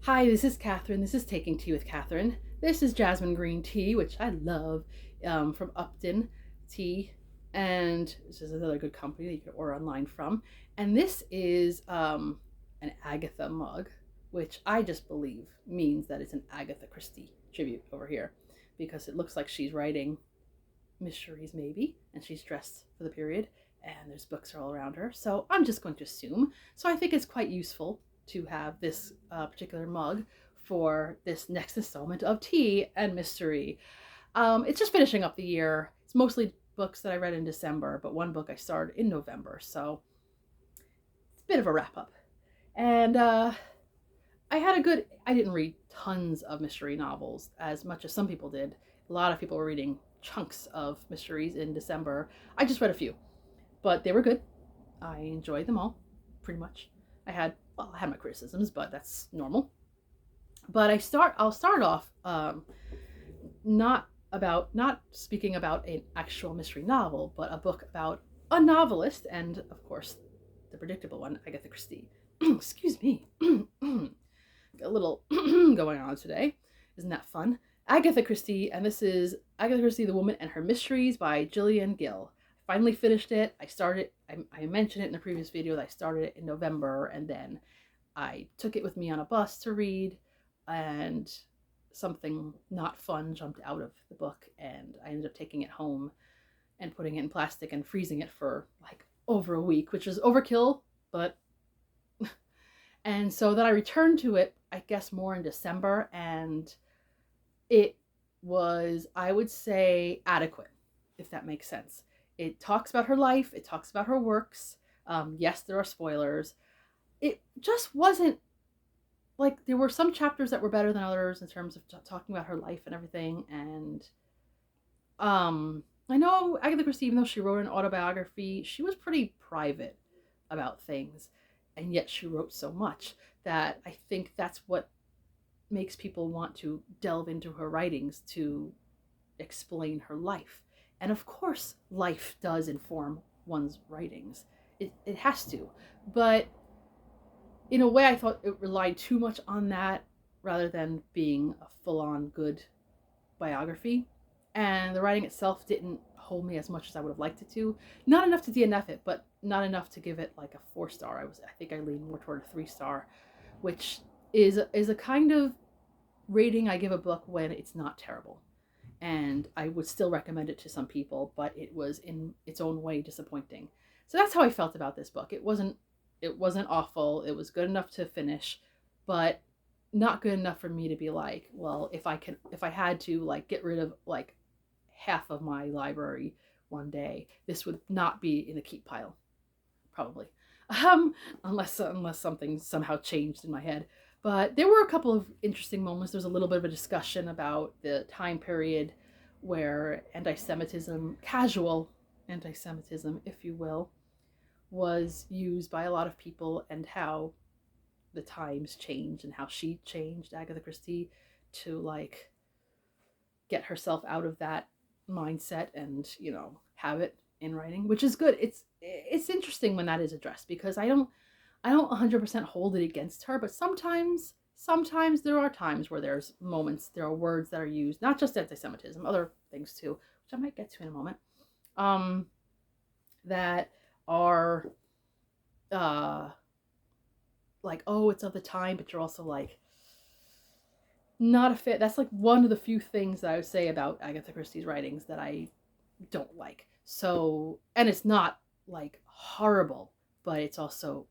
Hi, this is Catherine. This is Taking Tea with Catherine. This is jasmine green tea, which I love, from Upton Tea, and this is another good company that you can order online from. And this is an Agatha mug, which I just believe means that it's an Agatha Christie tribute over here, because it looks like she's writing mysteries, maybe, and she's dressed for the period, and there's books all around her. So I'm just going to assume. So I think it's quite useful to have this particular mug for this next installment of Tea and Mystery. It's just finishing up the year. It's mostly books that I read in December, but one book I started in November, so it's a bit of a wrap up. And I didn't read tons of mystery novels as much as some people did. A lot of people were reading chunks of mysteries in December. I just read a few, but they were good. I enjoyed them all, pretty much. I had my criticisms, but that's normal. But I'll start off not speaking about an actual mystery novel, but a book about a novelist and, of course, the predictable one, Agatha Christie. Excuse me. A little going on today. Isn't that fun? Agatha Christie, and this is Agatha Christie, The Woman and Her Mysteries by Gillian Gill. I finally finished it. I mentioned it in a previous video that I started it in November, and then I took it with me on a bus to read, and something not fun jumped out of the book, and I ended up taking it home and putting it in plastic and freezing it for like over a week, which is overkill, but and so then I returned to it, I guess, more in December, and it was, I would say, adequate, if that makes sense. It talks about her life, it talks about her works. Yes, there are spoilers. It just wasn't like, there were some chapters that were better than others in terms of talking about her life and everything. And I know Agatha Christie, even though she wrote an autobiography, she was pretty private about things, and yet she wrote so much that I think that's what makes people want to delve into her writings to explain her life. And of course, life does inform one's writings. It has to. But in a way, I thought it relied too much on that rather than being a full on good biography. And the writing itself didn't hold me as much as I would have liked it to. Not enough to DNF it, but not enough to give it like a 4 star. I think I lean more toward a 3 star, which is a kind of rating I give a book when it's not terrible. And I would still recommend it to some people, but it was in its own way disappointing. So that's how I felt about this book. It wasn't awful. It was good enough to finish, but not good enough for me to be like, well, if I had to like get rid of like half of my library one day, this would not be in the keep pile, probably. Unless something somehow changed in my head. But there were a couple of interesting moments. There was a little bit of a discussion about the time period where anti-Semitism, casual anti-Semitism, if you will, was used by a lot of people, and how the times changed and how she changed, Agatha Christie, to like get herself out of that mindset and, have it in writing, which is good. It's interesting when that is addressed, because I don't 100% hold it against her, but sometimes there are times where there are words that are used, not just anti-Semitism, other things too, which I might get to in a moment, that are like, oh, it's of the time, but you're also like not a fit. That's like one of the few things that I would say about Agatha Christie's writings that I don't like. So, and it's not like horrible, but it's also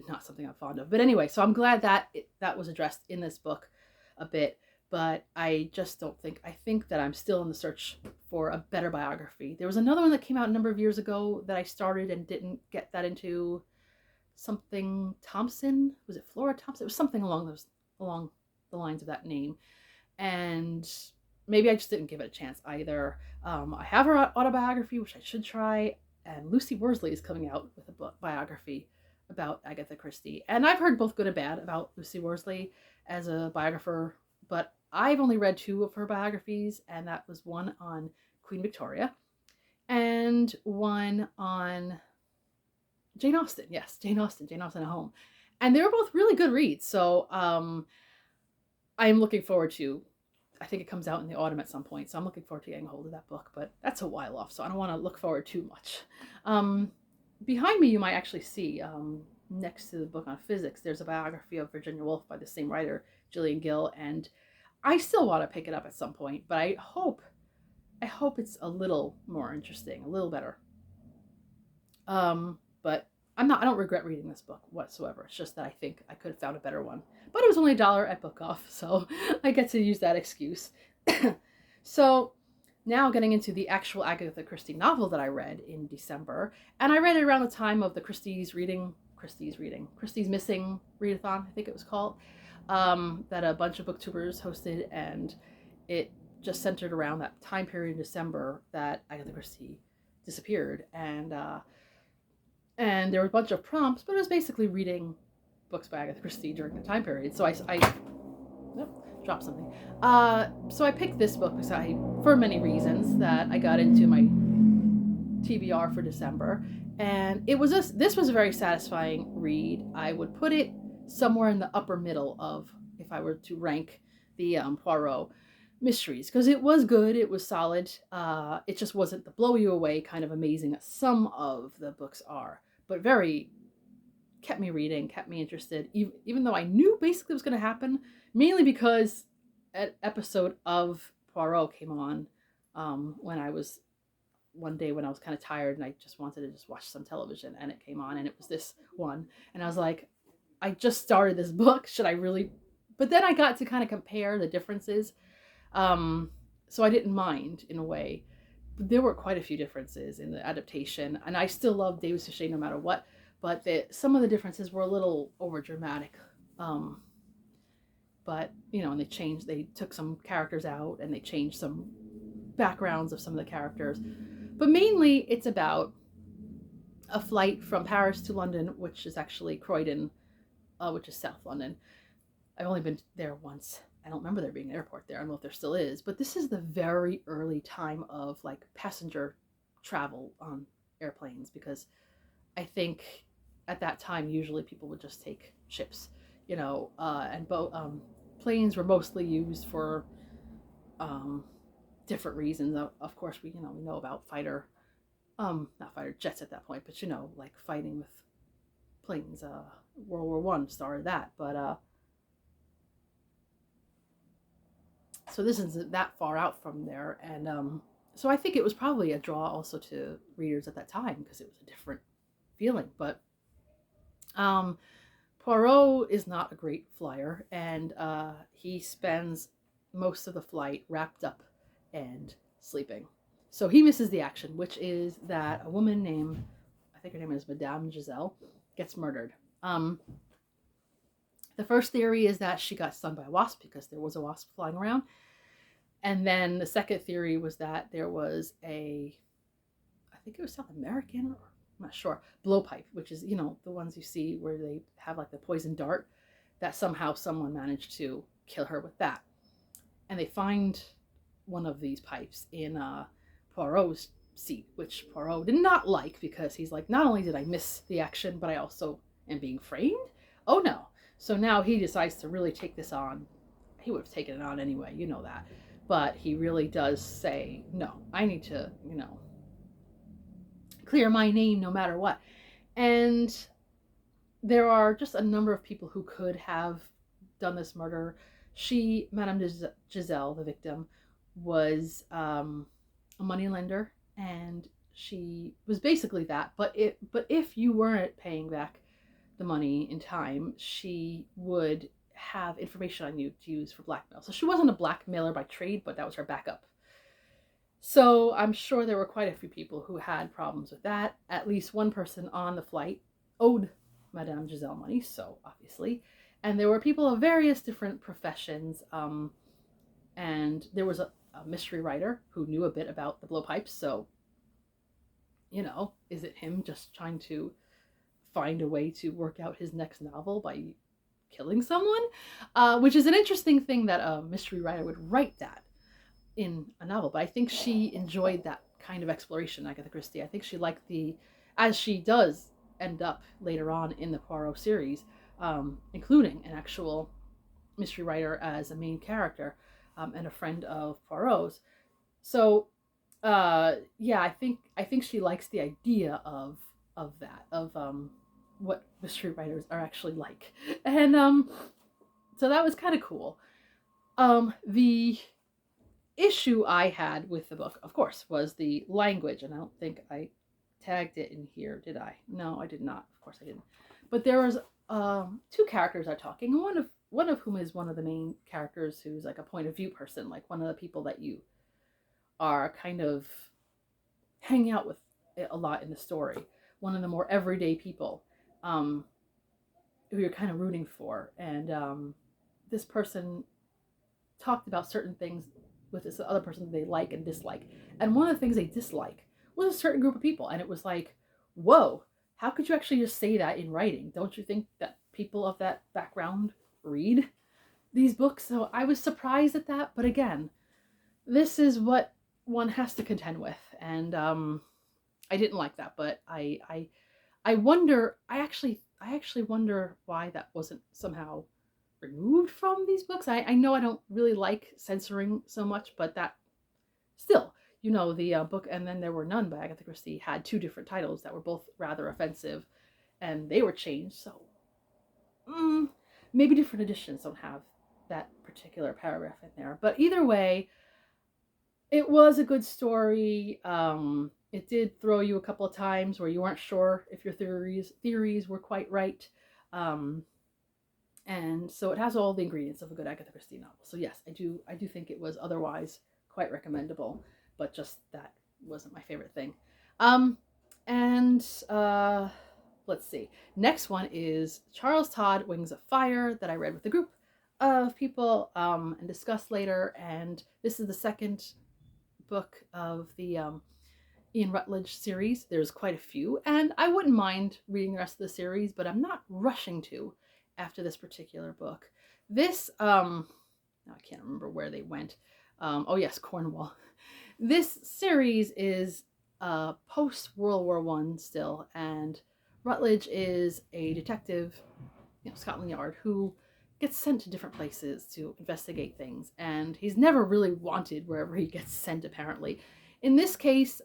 not something I'm fond of. But anyway, so I'm glad that that was addressed in this book a bit. But I just don't think, I think that I'm still in the search for a better biography. There was another one that came out a number of years ago that I started and didn't get that into. Something Thompson, was it Flora Thompson? It was something along the lines of that name, and maybe I just didn't give it a chance either. I have her autobiography, which I should try, and Lucy Worsley is coming out with a book biography about Agatha Christie, and I've heard both good and bad about Lucy Worsley as a biographer, but I've only read 2 of her biographies, and that was one on Queen Victoria and one on Jane Austen. Yes, Jane Austen at Home. And they were both really good reads. So I'm looking forward to. I think it comes out in the autumn at some point, so I'm looking forward to getting a hold of that book. But that's a while off, so I don't want to look forward too much. Um, Behind me, you might actually see next to the book on physics, there's a biography of Virginia Woolf by the same writer, Gillian Gill, and I still want to pick it up at some point. But I hope it's a little more interesting, a little better. But I don't regret reading this book whatsoever. It's just that I think I could have found a better one. But it was only $1 at Book Off, so I get to use that excuse. So now getting into the actual Agatha Christie novel that I read in December, and I read it around the time of the Christie's Missing Readathon, I think it was called, that a bunch of booktubers hosted, and it just centered around that time period in December that Agatha Christie disappeared, and there were a bunch of prompts, but it was basically reading books by Agatha Christie during the time period. So I dropped something. So I picked this book because for many reasons, that I got into my TBR for December, and this was a very satisfying read. I would put it somewhere in the upper middle of, if I were to rank the Poirot mysteries, because it was good, it was solid. It just wasn't the blow you away kind of amazing that some of the books are, but very kept me reading, kept me interested, even though I knew basically what was going to happen, mainly because an episode of Poirot came on one day when I was kind of tired and I just wanted to just watch some television, and it came on, and it was this one, and I was like, I just started this book, should I really? But then I got to kind of compare the differences, so I didn't mind in a way. But there were quite a few differences in the adaptation, and I still love David Suchet no matter what, but some of the differences were a little over dramatic. But and they took some characters out, and they changed some backgrounds of some of the characters. But mainly it's about a flight from Paris to London, which is actually Croydon, which is South London. I've only been there once. I don't remember there being an airport there. I don't know if there still is, but this is the very early time of like passenger travel on airplanes, because I think at that time usually people would just take ships, and planes were mostly used for different reasons. Of course, we know about not fighter jets at that point, but like fighting with planes. World War One started that, but so this isn't that far out from there, and so I think it was probably a draw also to readers at that time because it was a different feeling. But Poirot is not a great flyer, and he spends most of the flight wrapped up and sleeping. So he misses the action, which is that a woman named, I think her name is Madame Giselle, gets murdered. The first theory is that she got stung by a wasp because there was a wasp flying around. And then the second theory was that there was I think it was South American, or I'm not sure, blowpipe, which is, the ones you see where they have like the poison dart, that somehow someone managed to kill her with that. And they find one of these pipes in Poirot's seat, which Poirot did not like, because he's like, not only did I miss the action, but I also am being framed? Oh no. So now he decides to really take this on. He would have taken it on anyway, you know that. But he really does say, no, I need to, clear my name no matter what. And there are just a number of people who could have done this murder. Madame Giselle, the victim, was a moneylender, and she was basically that. But if you weren't paying back the money in time, she would have information on you to use for blackmail. So she wasn't a blackmailer by trade, but that was her backup. So I'm sure there were quite a few people who had problems with that. At least one person on the flight owed Madame Giselle money, so obviously. And there were people of various different professions. And there was a mystery writer who knew a bit about the blowpipes. So, is it him just trying to find a way to work out his next novel by killing someone? Which is an interesting thing that a mystery writer would write that in a novel. But I think she enjoyed that kind of exploration, Agatha Christie. I think she liked as she does end up later on in the Poirot series, including an actual mystery writer as a main character, and a friend of Poirot's. So yeah, I think she likes the idea of that, of what mystery writers are actually like. And so that was kind of cool. The issue I had with the book, of course, was the language, and I don't think I tagged it in here, did I? No, I did not. Of course I didn't. But there was two characters are talking, and one of whom is one of the main characters who's like a point of view person, like one of the people that you are kind of hanging out with a lot in the story. One of the more everyday people, um, who you're kind of rooting for. And this person talked about certain things with this other person that they like and dislike. And one of the things they dislike was a certain group of people. And it was like, whoa, how could you actually just say that in writing? Don't you think that people of that background read these books? So I was surprised at that. But again, this is what one has to contend with. And I didn't like that, but I wonder. I actually wonder why that wasn't somehow removed from these books. I know I don't really like censoring so much, but that still, the book And Then There Were None by Agatha Christie had two different titles that were both rather offensive, and they were changed. So maybe different editions don't have that particular paragraph in there. But either way, it was a good story. It did throw you a couple of times where you weren't sure if your theories were quite right. Um, and so it has all the ingredients of a good Agatha Christie novel. So yes, I do think it was otherwise quite recommendable, but just that wasn't my favorite thing. And let's see. Next one is Charles Todd, Wings of Fire, that I read with a group of people and discussed later. And this is the second book of the Ian Rutledge series. There's quite a few, and I wouldn't mind reading the rest of the series, but I'm not rushing to after this particular book. This, now I can't remember where they went. Oh yes, Cornwall. This series is post World War One still, and Rutledge is a detective, Scotland Yard, who gets sent to different places to investigate things, and he's never really wanted wherever he gets sent, apparently. In this case,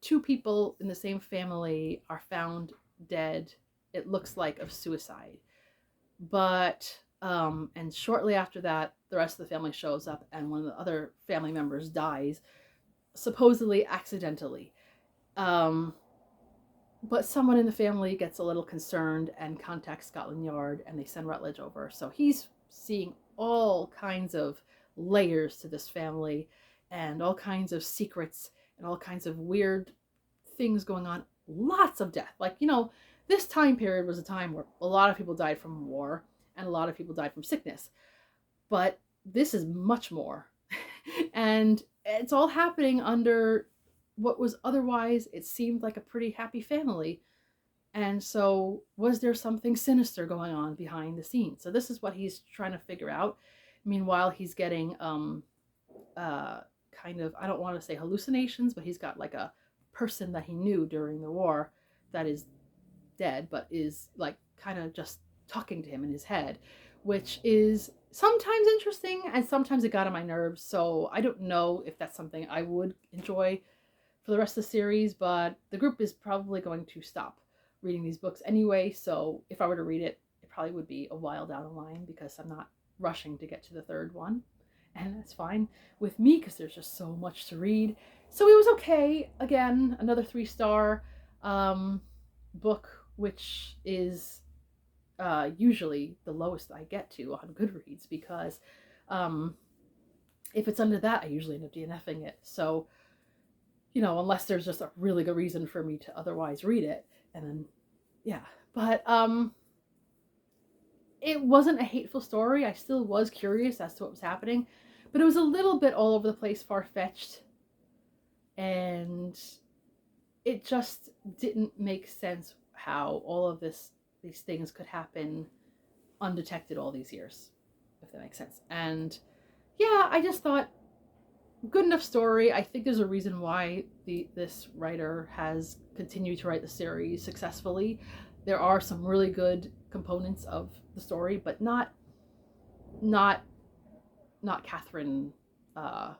two people in the same family are found dead. It looks like of suicide. But, and shortly after that, the rest of the family shows up, and one of the other family members dies, supposedly accidentally. But someone in the family gets a little concerned and contacts Scotland Yard, and they send Rutledge over. So he's seeing all kinds of layers to this family, and all kinds of secrets, and all kinds of weird things going on. Lots of death. Like, this time period was a time where a lot of people died from war, and a lot of people died from sickness. But this is much more. And it's all happening under what was otherwise, it seemed like a pretty happy family. And so, was there something sinister going on behind the scenes? So this is what he's trying to figure out. Meanwhile, he's getting kind of, I don't want to say hallucinations, but he's got like a person that he knew during the war that is dead, but is like kind of just talking to him in his head, which is sometimes interesting, and sometimes it got on my nerves. So I don't know if that's something I would enjoy for the rest of the series, but the group is probably going to stop reading these books anyway. So if I were to read it, it probably would be a while down the line, because I'm not rushing to get to the third one. And that's fine with me, because there's just so much to read. So it was okay. Again, another 3-star book, which is usually the lowest I get to on Goodreads, because if it's under that, I usually end up DNFing it. So, unless there's just a really good reason for me to otherwise read it. And then, yeah. But it wasn't a hateful story. I still was curious as to what was happening, but it was a little bit all over the place, far-fetched, and it just didn't make sense how all of these things could happen undetected all these years, if that makes sense. And yeah, I just thought, good enough story. I think there's a reason why this writer has continued to write the series successfully. There are some really good components of the story, but not not not Catherine, uh,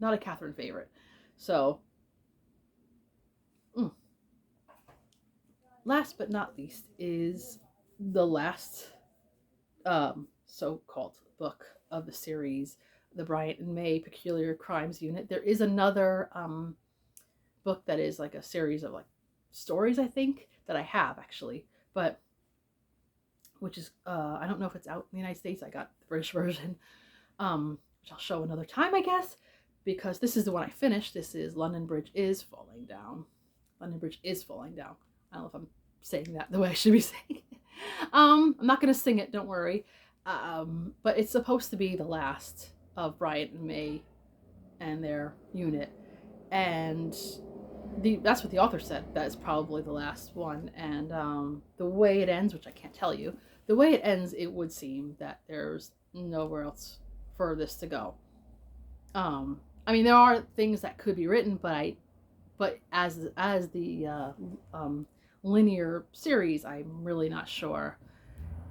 not a Catherine favorite. So, mm. Last but not least is the last so-called book of the series, the Bryant and May Peculiar Crimes Unit. There is another book that is like a series of like stories, I think, that I have actually, but which is I don't know if it's out in the United States. I got the British version, which I'll show another time, I guess, because this is the one I finished. This is London Bridge is Falling Down. London Bridge is Falling Down. I don't know if I'm saying that the way I should be saying it. I'm not gonna sing it, don't worry. But it's supposed to be the last of Bryant and May and their unit, and that's what the author said. That is probably the last one. And the way it ends, which I can't tell you, the way it ends, it would seem that there's nowhere else for this to go. I mean, there are things that could be written, but as the linear series, I'm really not sure.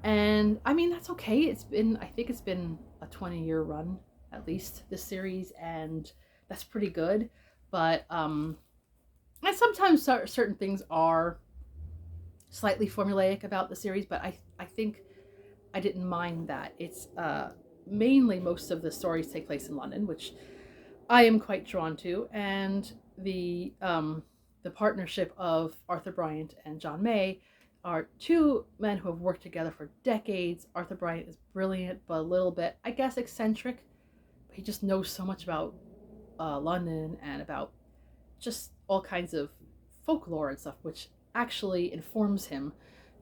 And I mean, that's okay. I think it's been a 20-year run at least, this series, and that's pretty good. But and sometimes certain things are slightly formulaic about the series, but I think I didn't mind that. It's mainly most of the stories take place in London, which I am quite drawn to, and the partnership of Arthur Bryant and John May are two men who have worked together for decades. Arthur Bryant is brilliant, but a little bit, I guess, eccentric. He just knows so much about London and about just all kinds of folklore and stuff, which actually informs him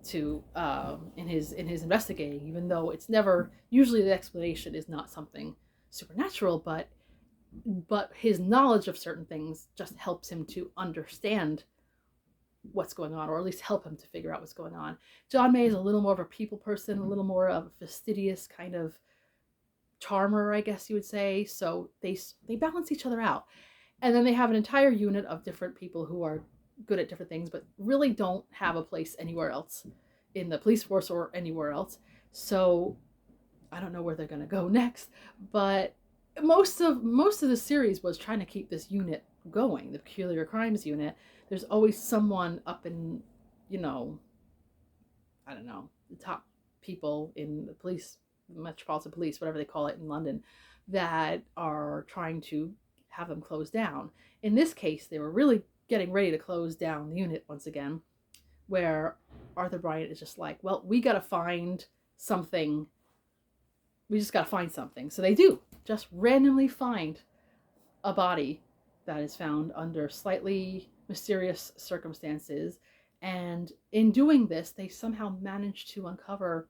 to in his investigating, even though it's never, usually the explanation is not something supernatural, but his knowledge of certain things just helps him to understand what's going on, or at least help him to figure out what's going on. John May is a little more of a people person, a little more of a fastidious kind of charmer, I guess you would say. So they balance each other out. And then they have an entire unit of different people who are good at different things, but really don't have a place anywhere else in the police force or anywhere else. So I don't know where they're going to go next, but most of the series was trying to keep this unit going, the Peculiar Crimes Unit. There's always someone up in, I don't know, the top people in the police, Metropolitan Police, whatever they call it in London, that are trying to have them closed down. In this case, they were really getting ready to close down the unit once again, where Arthur Bryant is just like, well, we got to find something. We just got to find something. So they do just randomly find a body that is found under slightly mysterious circumstances. And in doing this, they somehow manage to uncover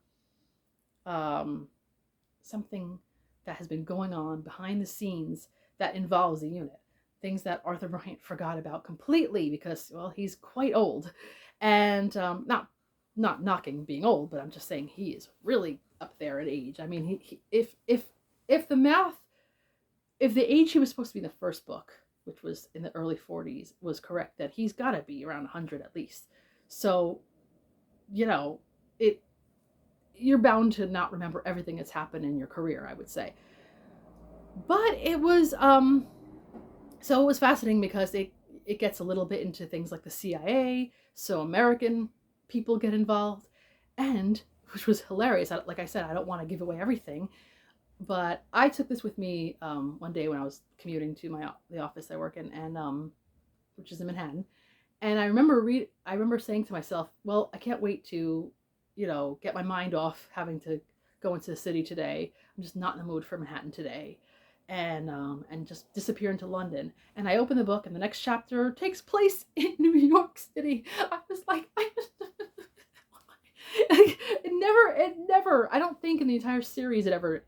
something that has been going on behind the scenes that involves the unit. Things that Arthur Bryant forgot about completely because, well, he's quite old. And not knocking being old, but I'm just saying he is really up there in age. I mean, he if the age he was supposed to be in the first book, which was in the early 40s, was correct, that he's got to be around 100 at least. So, you're bound to not remember everything that's happened in your career, I would say. But it was so it was fascinating because it gets a little bit into things like the CIA, so American people get involved, and which was hilarious. Like I said, I don't want to give away everything, but I took this with me one day when I was commuting to the office I work in, and which is in Manhattan. And I remember saying to myself, well, I can't wait to, get my mind off having to go into the city today. I'm just not in the mood for Manhattan today. And just disappear into London. And I open the book, and the next chapter takes place in New York City. I was like, it never. I don't think in the entire series it ever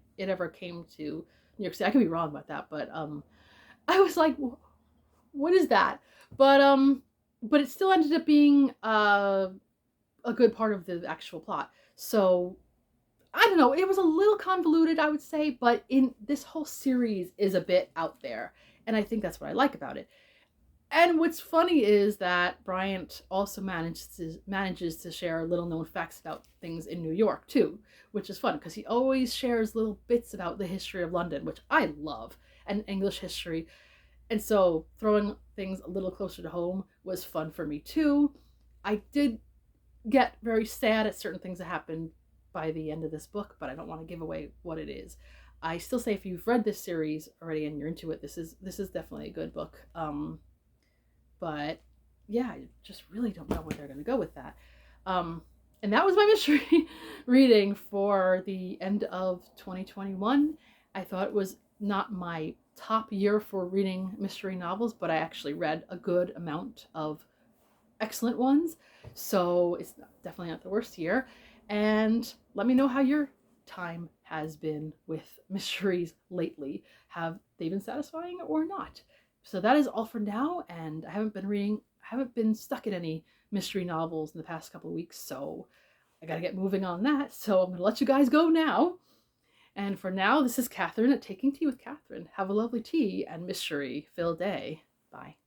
came to New York City. I could be wrong about that, but I was like, what is that? But it still ended up being a good part of the actual plot. So I don't know, it was a little convoluted, I would say, but in this whole series is a bit out there, and I think that's what I like about it. And what's funny is that Bryant also manages to share little known facts about things in New York too, which is fun because he always shares little bits about the history of London, which I love, and English history. And so throwing things a little closer to home was fun for me too. I did get very sad at certain things that happened by the end of this book, but I don't want to give away what it is. I still say if you've read this series already and you're into it, this is definitely a good book. But yeah, I just really don't know where they're going to go with that. And that was my mystery reading for the end of 2021. I thought it was not my top year for reading mystery novels, but I actually read a good amount of excellent ones. So it's definitely not the worst year. And let me know how your time has been with mysteries lately. Have they been satisfying or not? So that is all for now, and I haven't been stuck in any mystery novels in the past couple of weeks, so I gotta get moving on that. So I'm gonna let you guys go now. And for now, this is Catherine at Taking Tea with Catherine. Have a lovely tea and mystery-filled day. Bye.